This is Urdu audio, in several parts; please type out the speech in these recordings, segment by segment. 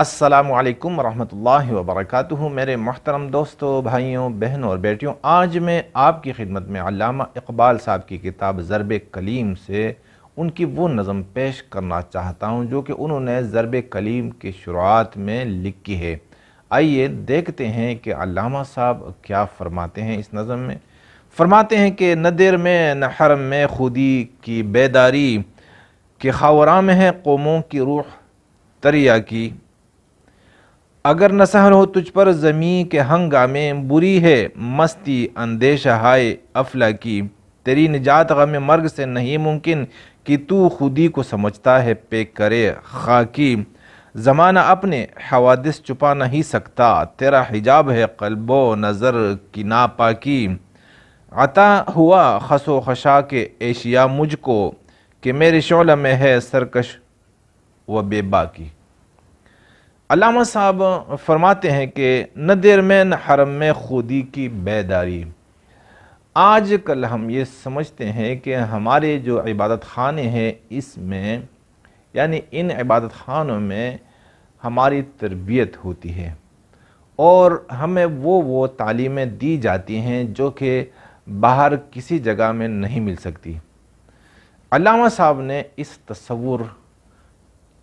السلام علیکم ورحمۃ اللہ وبرکاتہ۔ میرے محترم دوستوں، بھائیوں، بہنوں اور بیٹیوں، آج میں آپ کی خدمت میں علامہ اقبال صاحب کی کتاب ضرب کلیم سے ان کی وہ نظم پیش کرنا چاہتا ہوں جو کہ انہوں نے ضرب کلیم کی شروعات میں لکھی ہے۔ آئیے دیکھتے ہیں کہ علامہ صاحب کیا فرماتے ہیں اس نظم میں۔ فرماتے ہیں کہ نہ دیر میں نہ حرم میں خودی کی بیداری، کہ خاوراں میں ہے قوموں کی روح تریا کی۔ اگر نہ سہل ہو تجھ پر زمیں کے ہنگامے، بری ہے مستی اندیشہ ہائے افلا کی۔ تیری نجات غم مرگ سے نہیں ممکن، کہ تو خودی کو سمجھتا ہے پے کرے خاکی۔ زمانہ اپنے حوادث چھپا نہیں سکتا، تیرا حجاب ہے قلب و نظر کی ناپاکی۔ عطا ہوا خس و خشاک ایشیا مجھ کو، کہ میرے شعلہ میں ہے سرکش و بے باکی۔ علامہ صاحب فرماتے ہیں کہ نہ دیر میں نہ حرم میں خودی کی بیداری۔ آج کل ہم یہ سمجھتے ہیں کہ ہمارے جو عبادت خانے ہیں اس میں، یعنی ان عبادت خانوں میں ہماری تربیت ہوتی ہے اور ہمیں وہ تعلیمیں دی جاتی ہیں جو کہ باہر کسی جگہ میں نہیں مل سکتی۔ علامہ صاحب نے اس تصور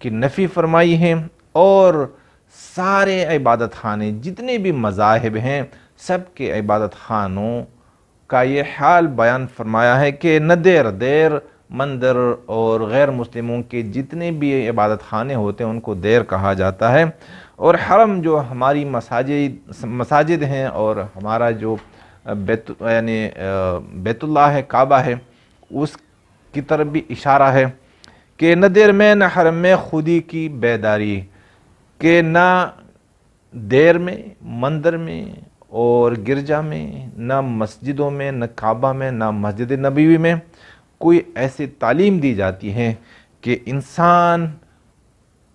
کی نفی فرمائی ہے اور سارے عبادت خانے جتنے بھی مذاہب ہیں سب کے عبادت خانوں کا یہ حال بیان فرمایا ہے کہ نہ دیر مندر اور غیر مسلموں کے جتنے بھی عبادت خانے ہوتے ہیں ان کو دیر کہا جاتا ہے، اور حرم جو ہماری مساجد ہیں اور ہمارا جو بیت اللہ ہے، کعبہ ہے، اس کی طرف بھی اشارہ ہے کہ نہ دیر میں نہ حرم میں خودی کی بیداری، کہ نہ دیر میں مندر میں اور گرجا میں، نہ مسجدوں میں، نہ کعبہ میں، نہ مسجد نبوی میں کوئی ایسی تعلیم دی جاتی ہے کہ انسان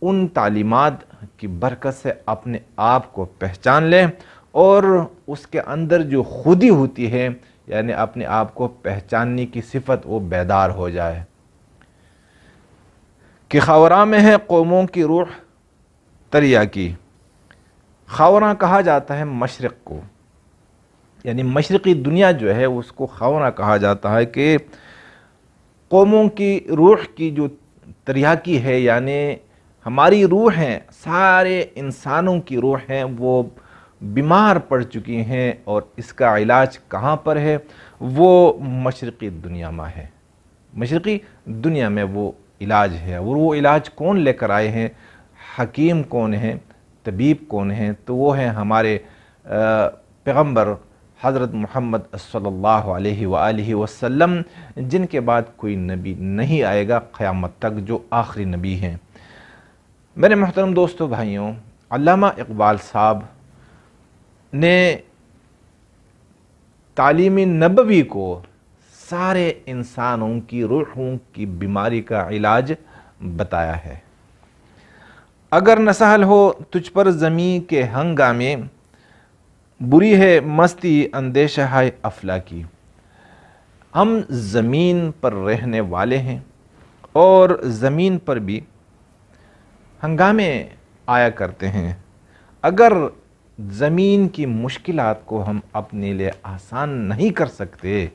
ان تعلیمات کی برکت سے اپنے آپ کو پہچان لے اور اس کے اندر جو خودی ہوتی ہے، یعنی اپنے آپ کو پہچاننے کی صفت، وہ بیدار ہو جائے۔ کہ خاوراں میں ہے قوموں کی روح تریا کی۔ خاوراں کہا جاتا ہے مشرق کو، یعنی مشرقی دنیا جو ہے اس کو خاوراں کہا جاتا ہے، کہ قوموں کی روح کی جو تریاکی ہے، یعنی ہماری روح ہیں، سارے انسانوں کی روح ہیں، وہ بیمار پڑ چکی ہیں، اور اس کا علاج کہاں پر ہے؟ وہ مشرقی دنیا میں ہے۔ مشرقی دنیا میں وہ علاج ہے، اور وہ علاج کون لے کر آئے ہیں؟ حکیم کون ہیں؟ طبیب کون ہیں؟ تو وہ ہیں ہمارے پیغمبر حضرت محمد صلی اللہ علیہ وآلہ وسلم، جن کے بعد کوئی نبی نہیں آئے گا قیامت تک، جو آخری نبی ہیں۔ میرے محترم دوستوں، بھائیوں، علامہ اقبال صاحب نے تعلیم نبوی کو سارے انسانوں کی روحوں کی بیماری کا علاج بتایا ہے۔ اگر نہ سہل ہو تجھ پر زمیں کے ہنگامے، بری ہے مستی اندیشہ ہے افلا کی۔ ہم زمین پر رہنے والے ہیں اور زمین پر بھی ہنگامے آیا کرتے ہیں۔ اگر زمین کی مشکلات کو ہم اپنے لیے آسان نہیں کر سکتے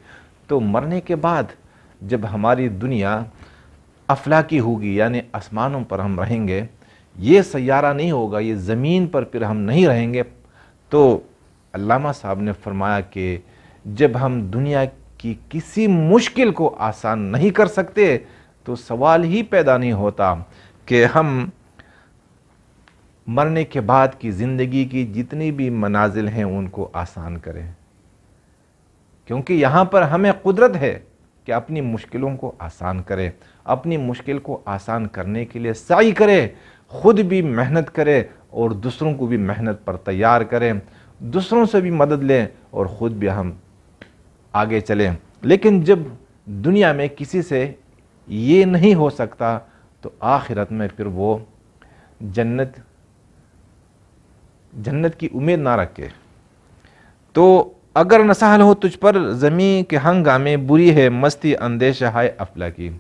تو مرنے کے بعد جب ہماری دنیا افلاکی ہوگی، یعنی آسمانوں پر ہم رہیں گے، یہ سیارہ نہیں ہوگا، یہ زمین پر پھر ہم نہیں رہیں گے، تو علامہ صاحب نے فرمایا کہ جب ہم دنیا کی کسی مشکل کو آسان نہیں کر سکتے تو سوال ہی پیدا نہیں ہوتا کہ ہم مرنے کے بعد کی زندگی کی جتنی بھی منازل ہیں ان کو آسان کریں، کیونکہ یہاں پر ہمیں قدرت ہے کہ اپنی مشکلوں کو آسان کرے، اپنی مشکل کو آسان کرنے کے لیے سعی کرے، خود بھی محنت کرے اور دوسروں کو بھی محنت پر تیار کرے، دوسروں سے بھی مدد لیں اور خود بھی ہم آگے چلیں۔ لیکن جب دنیا میں کسی سے یہ نہیں ہو سکتا تو آخرت میں پھر وہ جنت کی امید نہ رکھے۔ تو اگر نہ سہل ہو تجھ پر زمیں کے ہنگامے، بری ہے مستی اندیشہ ہے افلا کی۔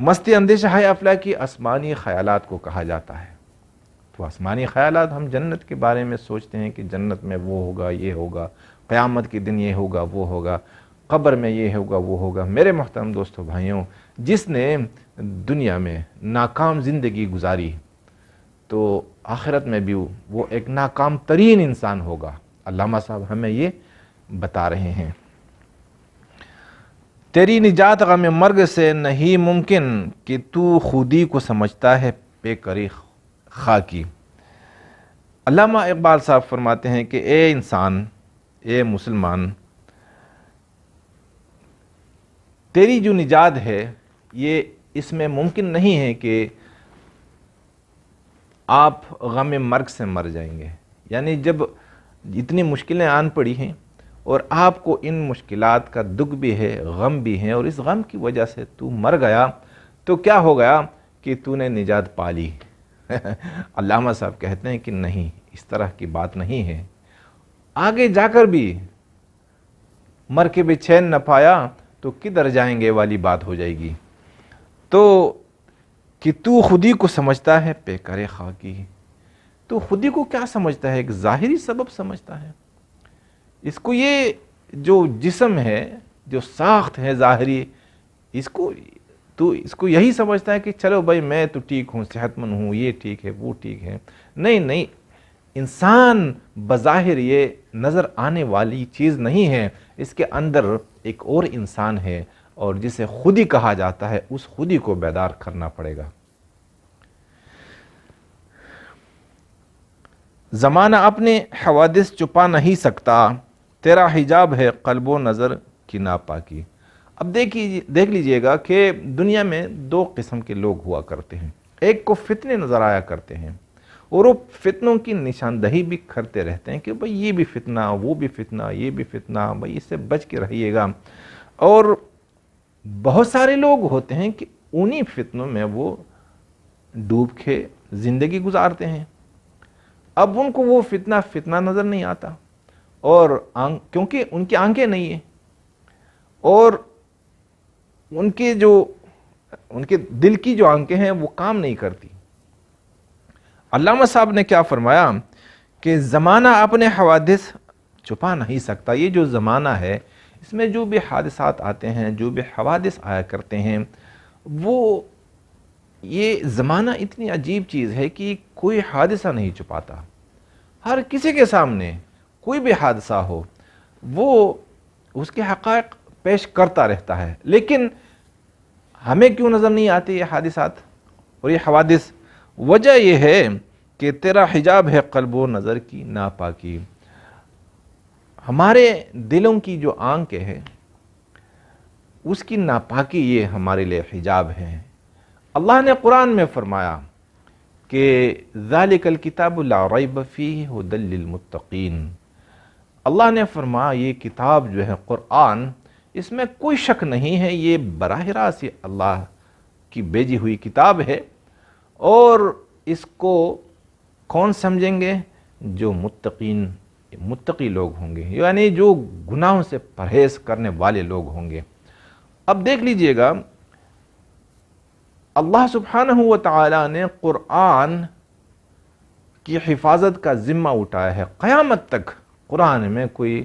مستی اندیشہ ہے افلا کی آسمانی خیالات کو کہا جاتا ہے۔ تو آسمانی خیالات، ہم جنت کے بارے میں سوچتے ہیں کہ جنت میں وہ ہوگا، یہ ہوگا، قیامت کے دن یہ ہوگا، وہ ہوگا، قبر میں یہ ہوگا، وہ ہوگا۔ میرے محترم دوستو بھائیوں، جس نے دنیا میں ناکام زندگی گزاری تو آخرت میں بھی وہ ایک ناکام ترین انسان ہوگا۔ علامہ صاحب ہمیں یہ بتا رہے ہیں، تیری نجات غم مرگ سے نہیں ممکن کہ تو خودی کو سمجھتا ہے پے کری خاکی۔ علامہ اقبال صاحب فرماتے ہیں کہ اے انسان، اے مسلمان، تیری جو نجات ہے یہ اس میں ممکن نہیں ہے کہ آپ غم مرگ سے مر جائیں گے۔ یعنی جب اتنی مشکلیں آن پڑی ہیں اور آپ کو ان مشکلات کا دکھ بھی ہے، غم بھی ہے، اور اس غم کی وجہ سے تو مر گیا تو کیا ہو گیا کہ تو نے نجات پا لی۔ علامہ صاحب کہتے ہیں کہ نہیں، اس طرح کی بات نہیں ہے، آگے جا کر بھی مر کے بھی چین نہ پایا تو کدھر جائیں گے والی بات ہو جائے گی۔ تو کہ تو خودی کو سمجھتا ہے پے کرے خاکی، تو خودی کو کیا سمجھتا ہے؟ ایک ظاہری سبب سمجھتا ہے۔ اس کو یہ جو جسم ہے، جو ساخت ہے ظاہری، اس کو یہی سمجھتا ہے کہ چلو بھائی میں تو ٹھیک ہوں، صحت مند ہوں، یہ ٹھیک ہے، وہ ٹھیک ہے۔ نہیں، انسان بظاہر یہ نظر آنے والی چیز نہیں ہے، اس کے اندر ایک اور انسان ہے، اور جسے خودی کہا جاتا ہے، اس خودی کو بیدار کرنا پڑے گا۔ زمانہ اپنے حوادث چھپا نہیں سکتا، تیرا حجاب ہے قلب و نظر کی ناپاکی۔ اب دیکھ لیجئے گا کہ دنیا میں دو قسم کے لوگ ہوا کرتے ہیں۔ ایک کو فتنے نظر آیا کرتے ہیں اور وہ فتنوں کی نشاندہی بھی کرتے رہتے ہیں کہ بھئی یہ بھی فتنہ، وہ بھی فتنہ، یہ بھی فتنہ، بھئی اس سے بچ کے رہیے گا۔ اور بہت سارے لوگ ہوتے ہیں کہ انہی فتنوں میں وہ ڈوب کے زندگی گزارتے ہیں۔ اب ان کو وہ فتنہ نظر نہیں آتا، اور کیونکہ ان کی آنکھیں نہیں ہیں، اور ان کے دل کی جو آنکھیں ہیں وہ کام نہیں کرتی۔ علامہ صاحب نے کیا فرمایا کہ زمانہ اپنے حوادث چھپا نہیں سکتا۔ یہ جو زمانہ ہے، اس میں جو بھی حادثات آتے ہیں، جو بھی حوادث آیا کرتے ہیں، یہ زمانہ اتنی عجیب چیز ہے کہ کوئی حادثہ نہیں چھپاتا۔ ہر کسی کے سامنے کوئی بھی حادثہ ہو، وہ اس کے حقائق پیش کرتا رہتا ہے، لیکن ہمیں کیوں نظر نہیں آتے یہ حادثات اور یہ حوادث؟ وجہ یہ ہے کہ تیرا حجاب ہے قلب و نظر کی ناپاکی۔ ہمارے دلوں کی جو آنکھیں ہیں، اس کی ناپاکی یہ ہمارے لیے حجاب ہے۔ اللہ نے قرآن میں فرمایا کہ ذالک الکتاب لا ریب فیہ ھدی للمتقین۔ اللہ نے فرمایا یہ کتاب جو ہے قرآن، اس میں کوئی شک نہیں ہے، یہ براہ راست اللہ کی بھیجی ہوئی کتاب ہے، اور اس کو کون سمجھیں گے؟ جو متقی لوگ ہوں گے، یعنی جو گناہوں سے پرہیز کرنے والے لوگ ہوں گے۔ اب دیکھ لیجئے گا، اللہ سبحانہ و تعالی نے قرآن کی حفاظت کا ذمہ اٹھایا ہے۔ قیامت تک قرآن میں کوئی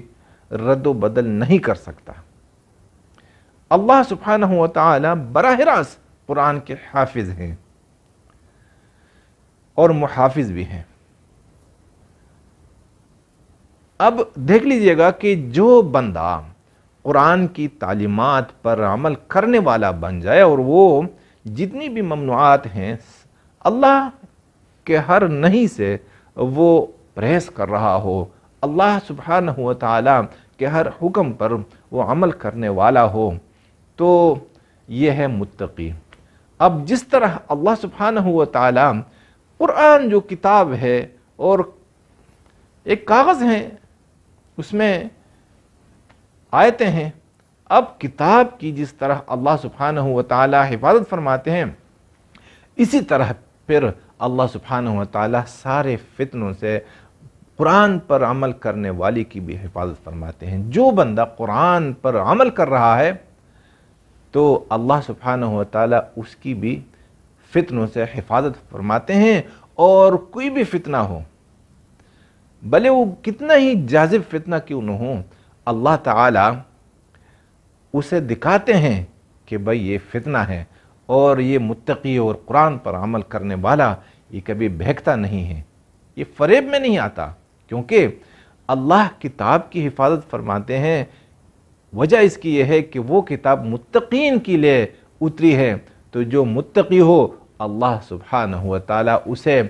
رد و بدل نہیں کر سکتا۔ اللہ سبحانہ و تعالی براہ راست قرآن کے حافظ ہیں اور محافظ بھی ہیں۔ اب دیکھ لیجئے گا کہ جو بندہ قرآن کی تعلیمات پر عمل کرنے والا بن جائے، اور وہ جتنی بھی ممنوعات ہیں، اللہ کے ہر نہیں سے وہ پرہیز کر رہا ہو، اللہ سبحانہ و تعالی کے ہر حکم پر وہ عمل کرنے والا ہو، تو یہ ہے متقی۔ اب جس طرح اللہ سبحانہ و تعالی قرآن جو کتاب ہے اور ایک کاغذ ہے، اس میں آیتیں ہیں، اب کتاب کی جس طرح اللہ سبحانہ و تعالی حفاظت فرماتے ہیں، اسی طرح پھر اللہ سبحانہ و تعالی سارے فتنوں سے قرآن پر عمل کرنے والی کی بھی حفاظت فرماتے ہیں۔ جو بندہ قرآن پر عمل کر رہا ہے تو اللہ سبحانہ و تعالی اس کی بھی فتنوں سے حفاظت فرماتے ہیں، اور کوئی بھی فتنہ ہو، بھلے وہ کتنا ہی جاذب فتنہ کیوں نہ ہو، اللہ تعالیٰ اسے دکھاتے ہیں کہ بھئی یہ فتنہ ہے، اور یہ متقی اور قرآن پر عمل کرنے والا یہ کبھی بہکتا نہیں ہے، یہ فریب میں نہیں آتا، کیونکہ اللہ کتاب کی حفاظت فرماتے ہیں۔ وجہ اس کی یہ ہے کہ وہ کتاب متقین کے لیے اتری ہے، تو جو متقی ہو اللہ سبحانہ و تعالیٰ اسے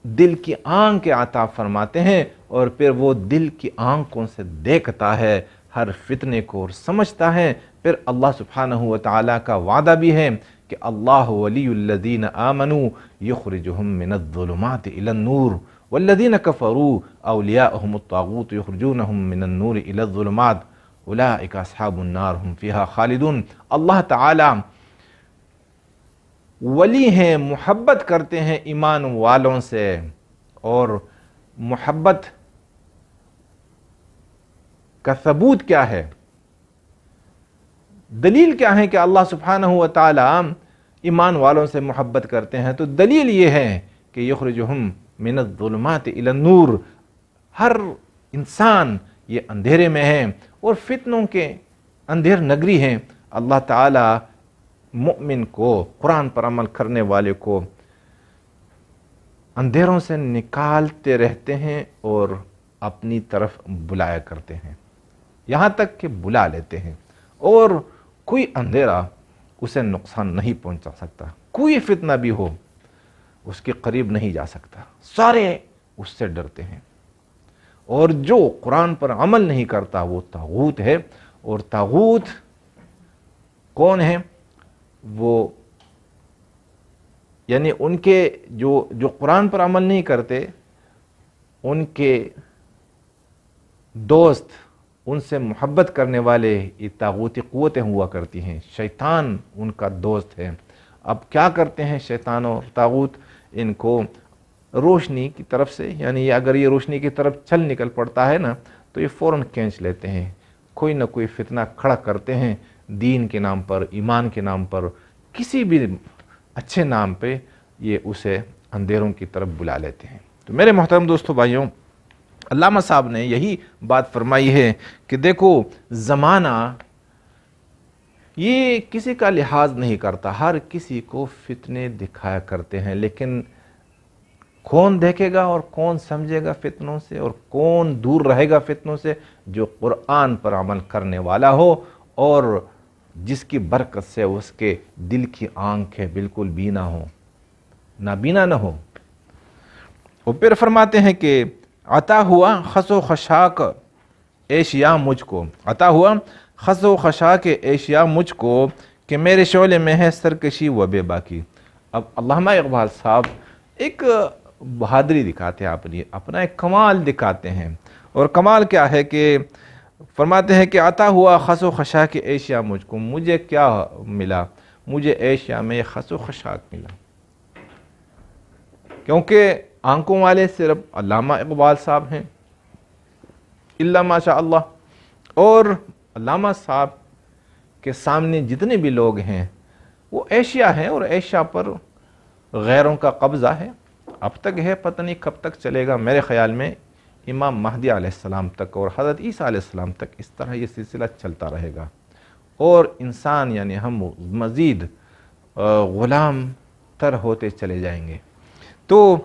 دل کی آنکھ عطا فرماتے ہیں، اور پھر وہ دل کی آنکھوں سے دیکھتا ہے ہر فتنے کو اور سمجھتا ہے۔ پھر اللہ سبحانہ و تعالیٰ کا وعدہ بھی ہے کہ اللہ ولی الذین آمنوا یخرجہم من الظلمات الی النور والذین کفروا اولیاءہم الطاغوت یخرجونہم من النور الی الظلمات اولئک اصحاب النار ہم فیہا خالدون۔ اللہ تعالیٰ ولی ہیں، محبت کرتے ہیں ایمان والوں سے، اور محبت کا ثبوت کیا ہے، دلیل کیا ہے کہ اللہ سبحانہ و تعالیٰ ایمان والوں سے محبت کرتے ہیں؟ تو دلیل یہ ہے کہ یخرجہم من الظلمات الی النور، ہر انسان یہ اندھیرے میں ہے اور فتنوں کے اندھیر نگری ہیں۔ اللہ تعالیٰ مؤمن کو، قرآن پر عمل کرنے والے کو اندھیروں سے نکالتے رہتے ہیں اور اپنی طرف بلایا کرتے ہیں، یہاں تک کہ بلا لیتے ہیں، اور کوئی اندھیرا اسے نقصان نہیں پہنچا سکتا، کوئی فتنہ بھی ہو اس کے قریب نہیں جا سکتا، سارے اس سے ڈرتے ہیں۔ اور جو قرآن پر عمل نہیں کرتا وہ طاغوت ہے، اور طاغوت کون ہے؟ وہ یعنی ان کے جو قرآن پر عمل نہیں کرتے، ان کے دوست، ان سے محبت کرنے والے، یہ طاغوتی قوتیں ہوا کرتی ہیں، شیطان ان کا دوست ہے۔ اب کیا کرتے ہیں شیطان اور طاغوت؟ ان کو روشنی کی طرف سے، یعنی اگر یہ روشنی کی طرف چل نکل پڑتا ہے نا، تو یہ فوراً کھینچ لیتے ہیں، کوئی نہ کوئی فتنہ کھڑا کرتے ہیں، دین کے نام پر، ایمان کے نام پر، کسی بھی اچھے نام پہ یہ اسے اندھیروں کی طرف بلا لیتے ہیں۔ تو میرے محترم دوستو بھائیوں، علامہ صاحب نے یہی بات فرمائی ہے کہ دیکھو زمانہ یہ کسی کا لحاظ نہیں کرتا، ہر کسی کو فتنے دکھایا کرتے ہیں، لیکن کون دیکھے گا اور کون سمجھے گا فتنوں سے، اور کون دور رہے گا فتنوں سے؟ جو قرآن پر عمل کرنے والا ہو، اور جس کی برکت سے اس کے دل کی آنکھیں بالکل بینا ہو، نابینا نہ ہو۔ اور پھر فرماتے ہیں کہ عطا ہوا خس و خشاک ایشیا مجھ کو، عطا ہوا خس و خشاک ایشیا مجھ کو، کہ میرے شعلے میں ہے سرکشی و بے باکی۔ اب علامہ اقبال صاحب ایک بہادری دکھاتے ہیں، اپنا ایک کمال دکھاتے ہیں، اور کمال کیا ہے کہ فرماتے ہیں کہ عطا ہوا خس و خشاک ایشیا مجھ کو، مجھے کیا ملا؟ مجھے ایشیا میں خس و خشاک ملا، کیونکہ آنکھوں والے صرف علامہ اقبال صاحب ہیں، الا ماشاء اللہ، اور علامہ صاحب کے سامنے جتنے بھی لوگ ہیں وہ ایشیا ہیں، اور ایشیا پر غیروں کا قبضہ ہے، اب تک ہے، پتہ نہیں کب تک چلے گا۔ میرے خیال میں امام مہدی علیہ السلام تک اور حضرت عیسیٰ علیہ السلام تک اس طرح یہ سلسلہ چلتا رہے گا، اور انسان یعنی ہم مزید غلام تر ہوتے چلے جائیں گے۔ تو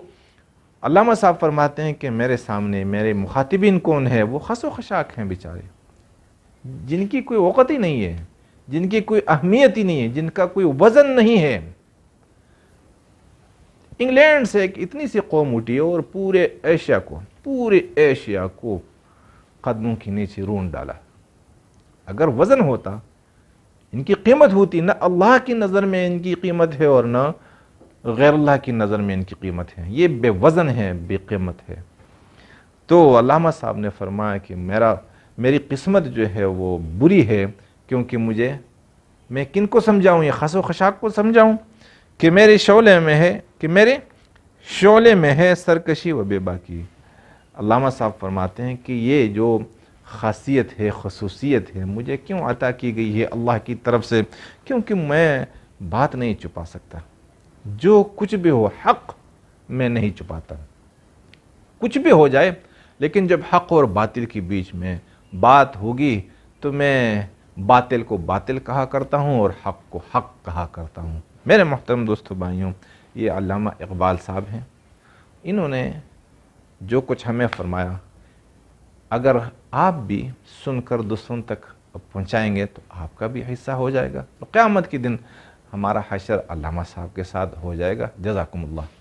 علامہ صاحب فرماتے ہیں کہ میرے سامنے میرے مخاطبین کون ہے؟ وہ خس و خشاک ہیں بیچارے، جن کی کوئی وقت ہی نہیں ہے، جن کی کوئی اہمیت ہی نہیں ہے، جن کا کوئی وزن نہیں ہے۔ انگلینڈ سے ایک اتنی سی قوم اٹھی اور پورے ایشیا کو قدموں کے نیچے رون ڈالا۔ اگر وزن ہوتا، ان کی قیمت ہوتی، نہ اللہ کی نظر میں ان کی قیمت ہے اور نہ غیر اللہ کی نظر میں ان کی قیمت ہے، یہ بے وزن ہے، بے قیمت ہے۔ تو علامہ صاحب نے فرمایا کہ میری قسمت جو ہے وہ بری ہے، کیونکہ میں کن کو سمجھاؤں؟ یہ خس و خشاک کو سمجھاؤں کہ میرے شعلے میں ہے سرکشی و بے باکی۔ علامہ صاحب فرماتے ہیں کہ یہ جو خاصیت ہے، خصوصیت ہے، مجھے کیوں عطا کی گئی ہے اللہ کی طرف سے؟ کیونکہ میں بات نہیں چھپا سکتا، جو کچھ بھی ہو حق میں نہیں چھپاتا، کچھ بھی ہو جائے، لیکن جب حق اور باطل کے بیچ میں بات ہوگی تو میں باطل کو باطل کہا کرتا ہوں اور حق کو حق کہا کرتا ہوں۔ میرے محترم دوستو بھائیوں، یہ علامہ اقبال صاحب ہیں، انہوں نے جو کچھ ہمیں فرمایا اگر آپ بھی سن کر دوسروں تک پہنچائیں گے تو آپ کا بھی حصہ ہو جائے گا، قیامت کے دن ہمارا حشر علامہ صاحب کے ساتھ ہو جائے گا۔ جزاکم اللہ۔